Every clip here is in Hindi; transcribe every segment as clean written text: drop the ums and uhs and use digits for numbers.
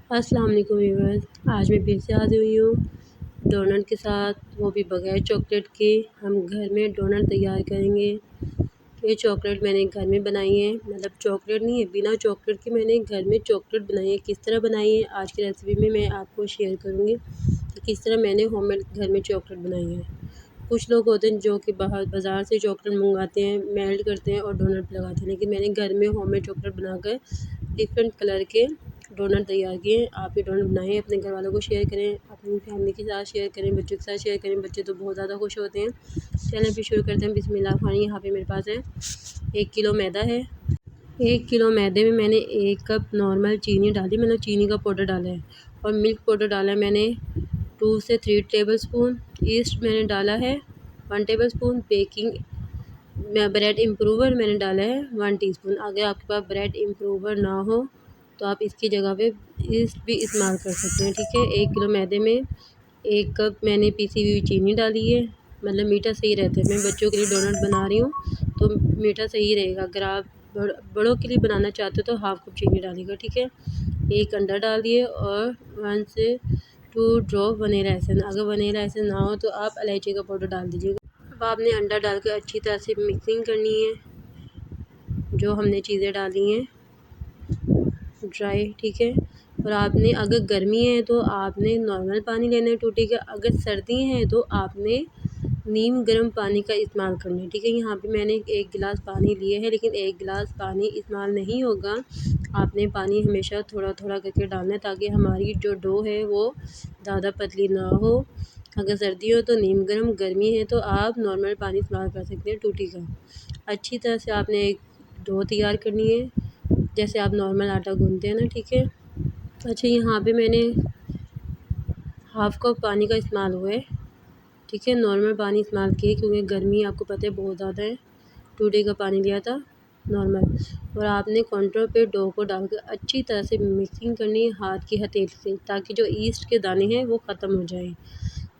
अस्सलाम वालेकुम व्यूअर्स। आज मैं फिर से हाज़िर हुई हूँ डोनट के साथ, वो भी बगैर चॉकलेट के। हम घर में डोनट तैयार करेंगे। ये चॉकलेट मैंने घर में बनाई है, मतलब चॉकलेट नहीं है, बिना चॉकलेट के मैंने घर में चॉकलेट बनाई है। किस तरह बनाई है आज की रेसिपी में मैं आपको शेयर करूँगी कि किस तरह मैंने होममेड घर में चॉकलेट बनाई है। कुछ लोग होते हैं जो कि बाहर बाज़ार से चॉकलेट मंगवाते हैं, मेल्ट करते हैं और डोनट पे लगाते हैं, लेकिन मैंने घर में होममेड चॉकलेट बनाकर डिफरेंट कलर के डोनट तैयार किए। आप ये डोनट बनाएं, अपने घर वालों को शेयर करें, अपनी फैमिली के साथ शेयर करें, बच्चों के साथ शेयर करें। बच्चे तो बहुत ज़्यादा खुश होते हैं। चलें फिर शुरू करते हैं। बिस्मिल्लाह खानी। यहाँ पे मेरे पास है 1 किलो मैदा है। 1 किलो मैदे में मैंने 1 कप नॉर्मल चीनी डाली, मतलब चीनी का पाउडर डाला है। और मिल्क पाउडर डाला है मैंने 2 से 3 टेबल स्पून। ईस्ट मैंने डाला है 1 table spoon. Baking bread improver मैंने डाला है 1 टीस्पून। अगर आपके पास ब्रेड इम्प्रूवर ना हो तो आप इसकी जगह पे ईस्ट भी इस्तेमाल कर सकते हैं, ठीक है। 1 किलो मैदे में 1 कप मैंने पिसी हुई चीनी डाली है, मतलब मीठा सही रहता है। मैं बच्चों के लिए डोनट बना रही हूँ तो मीठा सही रहेगा। अगर आप बड़ों के लिए बनाना चाहते हो तो हाफ़ कप चीनी डालिएगा, ठीक है। 1 अंडा डाल दिए और 1 से 2 ड्रॉप वनीला एसेंस। अगर वनीला एसेंस ना हो तो आप इलायची का पाउडर डाल दीजिएगा। अब आपने अंडा डाल कर अच्छी तरह से मिक्सिंग करनी है। जो हमने चीज़ें डाली हैं ड्राई, ठीक है। और आपने अगर गर्मी है तो आपने नॉर्मल पानी लेना है टूटी का। अगर सर्दी है तो आपने नीम गर्म पानी का इस्तेमाल करना है, ठीक है। यहाँ पे मैंने 1 गिलास पानी लिए है, लेकिन 1 गिलास पानी इस्तेमाल नहीं होगा। आपने पानी हमेशा थोड़ा थोड़ा करके डालना है ताकि हमारी जो डो है वो ज़्यादा पतली ना हो। अगर सर्दी हो तो नीम गर्म, गर्मी है तो आप नॉर्मल पानी इस्तेमाल कर सकते हैं टूटी का। अच्छी तरह से आपने एक डो तैयार करनी है, जैसे आप नॉर्मल आटा गूंथते हैं ना, ठीक है। अच्छा, यहाँ पे मैंने हाफ़ कप पानी का इस्तेमाल हुआ है, ठीक है। नॉर्मल पानी इस्तेमाल किए क्योंकि गर्मी आपको पता है बहुत ज़्यादा है। टूटी का पानी लिया था नॉर्मल। और आपने काउंटर पे डो को डालकर अच्छी तरह से मिक्सिंग करनी है हाथ की हथेली से, ताकि जो ईस्ट के दाने हैं वो ख़त्म हो जाएं।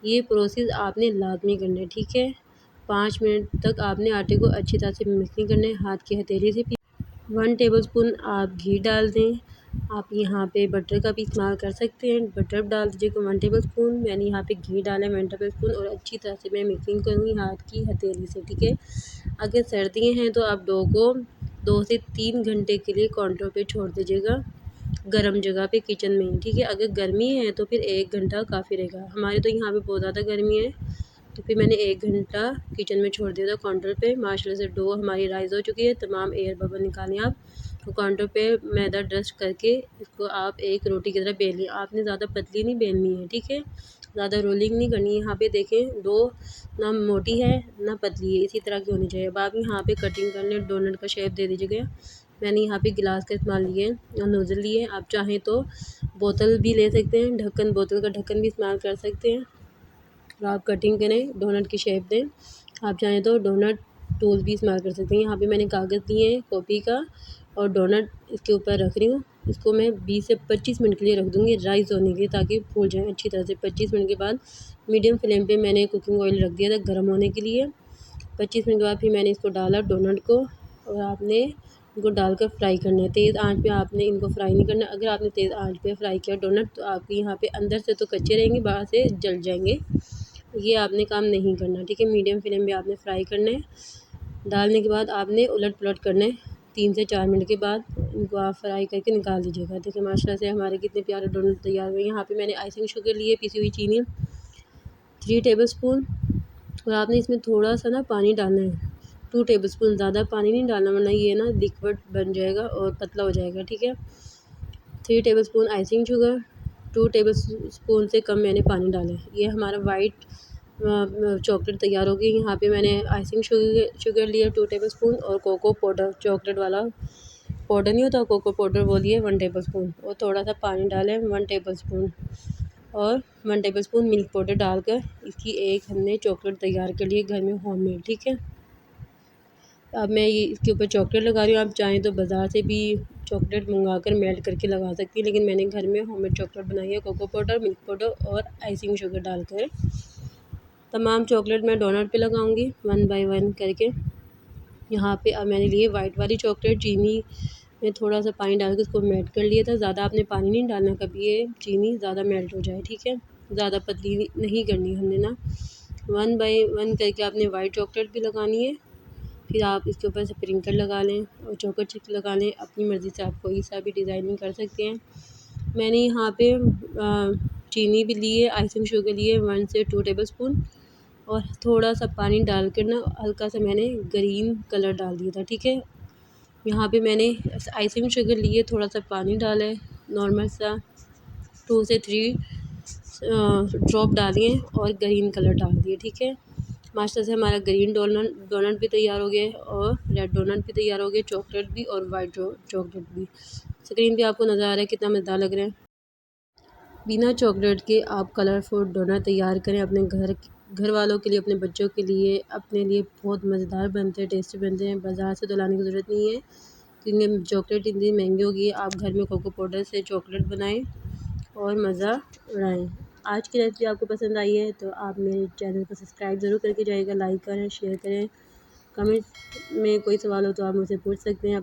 ये प्रोसेस आपने लाजमी करना है, ठीक है। 5 मिनट तक आपने आटे को अच्छी तरह से मिक्सिंग करना है हाथ की हथेली से। 1 टेबलस्पून आप घी डाल दें। आप यहाँ पे बटर का भी इस्तेमाल कर सकते हैं, बटर डाल दीजिएगा 1 टेबलस्पून। मैंने यहाँ पे घी डाला है 1 टेबलस्पून और अच्छी तरह से मैं मिक्सिंग करूँगी हाथ की हथेली से, ठीक है। अगर सर्दियाँ हैं तो आप डो को 2 से 3 घंटे के लिए काउंटर पे छोड़ दीजिएगा, गर्म जगह पे किचन में ही, ठीक है। अगर गर्मी है तो फिर 1 घंटा काफ़ी रहेगा। हमारे तो यहाँ पे बहुत ज़्यादा गर्मी है तो फिर मैंने 1 घंटा किचन में छोड़ दिया था काउंटर पे। माशाल्लाह से डो हमारी राइज़ हो चुकी है। तमाम एयर बबल निकालें आप। तो काउंटर पे मैदा डस्ट करके इसको आप एक रोटी की तरह बेल लें। आपने ज़्यादा पतली नहीं बेलनी है, ठीक है। ज़्यादा रोलिंग नहीं करनी है। यहाँ पे देखें डो ना मोटी है ना पतली है, इसी तरह की होनी चाहिए। अब आप यहाँ पे कटिंग कर लें, डोनट का शेप दे दीजिएगा। मैंने यहाँ पे गिलास का इस्तेमाल लिए और नोज़ल लिए। आप चाहें तो बोतल भी ले सकते हैं, ढक्कन, बोतल का ढक्कन भी इस्तेमाल कर सकते हैं। और आप कटिंग करें, डोनट की शेप दें। आप चाहें तो डोनट टूल भी इस्तेमाल कर सकते हैं। यहाँ पे मैंने कागज़ दिए हैं कॉपी का और डोनट इसके ऊपर रख रही हूँ। इसको मैं 20 से 25 मिनट के लिए रख दूँगी राइज़ होने के लिए, ताकि फूल जाएँ अच्छी तरह से। 25 मिनट के बाद मीडियम फ्लेम पे मैंने कुकिंग ऑयल रख दिया था गर्म होने के लिए। 25 मिनट के बाद फिर मैंने इसको डाला डोनट को, और आपने इनको डालकर फ्राई करना है। तेज़ आंच पे आपने इनको फ्राई नहीं करना। अगर आपने तेज़ आंच पे फ्राई किया डोनट तो आपके यहाँ पे अंदर से तो कच्चे रहेंगे, बाहर से जल जाएंगे। ये आपने काम नहीं करना, ठीक है। मीडियम फ्लेम पे आपने फ्राई करना है। डालने के बाद आपने उलट पुलट करना है। 3 से 4 मिनट के बाद इनको आप फ्राई करके निकाल दीजिएगा। देखिए माशाल्लाह से हमारे कितने प्यारे डोनट तैयार हुए। यहाँ पे मैंने आइसिंग शुगर ली है, पिसी हुई चीनी 3 टेबल स्पून। और आपने इसमें थोड़ा सा ना पानी डालना है, 2 टेबल स्पून। ज़्यादा पानी नहीं डालना वरना ये ना लिक्विड बन जाएगा और पतला हो जाएगा, ठीक है। 3 table spoon icing sugar, 2 table spoon से कम मैंने पानी डाला है। ये हमारा वाइट चॉकलेट तैयार हो गई। यहाँ पे मैंने आइसिंग शुगर लिया 2 टेबल स्पून और कोको पाउडर, चॉकलेट वाला पाउडर नहीं होता कोको पाउडर, वो लिए 1 टेबल स्पून। और थोड़ा सा पानी डालें 1 टेबल स्पून और 1 टेबल स्पून मिल्क पाउडर डालकर इसकी एक हमने चॉकलेट तैयार कर ली है घर में होममेड, ठीक है। अब मैं ये इसके ऊपर चॉकलेट लगा रही हूँ। आप चाहें तो बाज़ार से भी चॉकलेट मंगा कर मेल्ट करके लगा सकती हैं, लेकिन मैंने घर में होममेड चॉकलेट बनाई है कोको पाउडर, मिल्क पाउडर और आइसिंग शुगर डालकर। तमाम चॉकलेट मैं डोनट पे लगाऊंगी 1 बाय 1 करके। यहाँ पे अब मैंने लिए वाइट वाली चॉकलेट, चीनी मैं थोड़ा सा पानी डाल के इसको मेल्ट कर लिया था। ज़्यादा आपने पानी नहीं डालना, कभी ये चीनी ज़्यादा मेल्ट हो जाए, ठीक है। ज़्यादा पतली नहीं करनी हमने ना। 1 बाय 1 करके आपने वाइट चॉकलेट भी लगानी है। फिर आप इसके ऊपर स्प्रिंकल लगा लें और चॉकलेट चिप्स लगा लें। अपनी मर्ज़ी से आप कोई सा भी डिज़ाइनिंग कर सकते हैं। मैंने यहाँ पे चीनी भी ली है, आइसिंग शुगर ली है 1 से 2 टेबलस्पून, और थोड़ा सा पानी डाल कर ना हल्का सा मैंने ग्रीन कलर डाल दिया था, ठीक है। यहाँ पे मैंने आइसिंग शुगर ली है, थोड़ा सा पानी डाला है, नॉर्मल सा 2 से 3 ड्रॉप डाली हैं और ग्रीन कलर डाल दिए, ठीक है। मास्टर से हमारा ग्रीन डोनट भी तैयार हो गया है और रेड डोनट भी तैयार हो गया, चॉकलेट भी और वाइट चॉकलेट भी। स्क्रीन पे आपको नज़र आ रहा है कितना मज़ेदार लग रहा है। बिना चॉकलेट के आप कलरफुल डोनट तैयार करें अपने घर वालों के लिए, अपने बच्चों के लिए, अपने लिए बहुत मज़ेदार बनते हैं, टेस्टी बनते हैं। बाज़ार से तो लाने की ज़रूरत नहीं है क्योंकि चॉकलेट इतनी महंगी होगी। आप घर में कोको पाउडर से चॉकलेट बनाएं और मज़ा उड़ाएं। आज की रेसिपी आपको पसंद आई है तो आप मेरे चैनल को सब्सक्राइब ज़रूर करके जाइएगा, लाइक करें, शेयर करें। कमेंट्स में कोई सवाल हो तो आप मुझसे पूछ सकते हैं।